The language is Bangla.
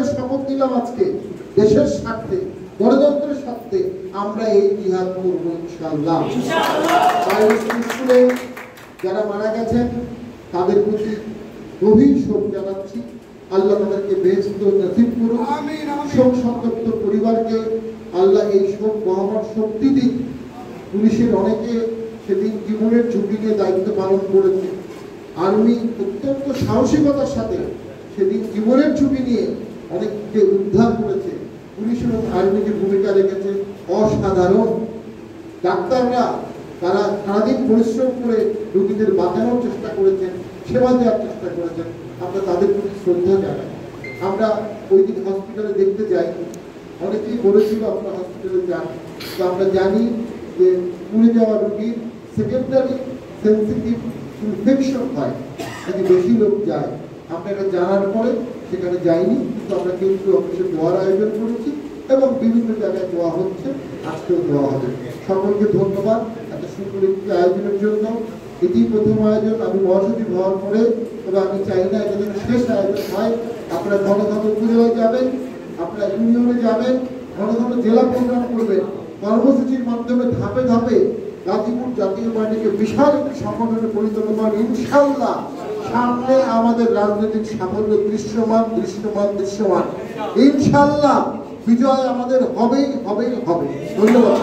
জিহাদের শপথ নিলাম আজকে, দেশের স্বার্থে, গণতন্ত্রের স্বার্থে আমরা এই জিহাদ করবো ইনশাআল্লাহ। স্কুলে যারা মারা গেছেন তাদের প্রতি গভীর শোক জানাচ্ছি। আল্লাহ তাদেরকে বেহেশত নসিব করুন। শোক সন্তপ্ত পরিবারকে আল্লাহ এই শোক বহমান শক্তি দিন। পুলিশের অনেকে সেদিন জীবনের ঝুঁকি নিয়ে দায়িত্ব পালন করেছে। আর্মি অত্যন্ত সাহসিকতার সাথে সেদিন জীবনের ঝুঁকি নিয়ে অনেককে উদ্ধার করেছে। পুলিশ এবং আর্মি যে ভূমিকা রেখেছে অসাধারণ। ডাক্তাররা তারা সারাদিন পরিশ্রম করে রোগীদের বাঁচানোর চেষ্টা করেছেন, সেবা দেওয়ার চেষ্টা করেছেন। আমরা তাদের প্রতি শ্রদ্ধা জানাই। আমরা ওই দিন হসপিটালে দেখতে যাই, অনেকেই বলেছিল আপনারা হসপিটালে যান, তো আমরা জানি যে পুড়ে যাওয়া রোগীর সেকেন্ডারি সেন্সিটিভ ইনফেকশন হয় যদি বেশি লোক যায়। আমরা এটা জানার পরে সেখানে যাইনি, কিন্তু আমরা কেন্দ্রীয় অফিসে দোয়ার আয়োজন করেছি এবং বিভিন্ন জায়গায় দোয়া হচ্ছে, আজকেও দোয়া হবে। সকলকে ধন্যবাদ এত সুন্দর একটি আয়োজনের জন্য। এটি প্রথম আয়োজন, আমি মহাসচিব হওয়ার পরে, তবে আমি চাই না এটা যেন শেষ আয়োজন হয়। আপনারা ঘন ঘন উপজেলায় যাবেন, আপনারা ইউনিয়নে যাবেন, ঘন ঘন জেলা প্রোগ্রাম করবেন, কর্মসূচির মাধ্যমে ধাপে ধাপে গাজীপুর জাতীয় পার্টিকে বিশাল একটি সংগঠনে পরিণত করেন ইনশাআল্লাহ। সামনে আমাদের রাজনৈতিক সাফল্য দৃশ্যমান দৃশ্যমান দৃশ্যমান। ইনশাআল্লাহ বিজয় আমাদের হবেই হবে হবে। ধন্যবাদ।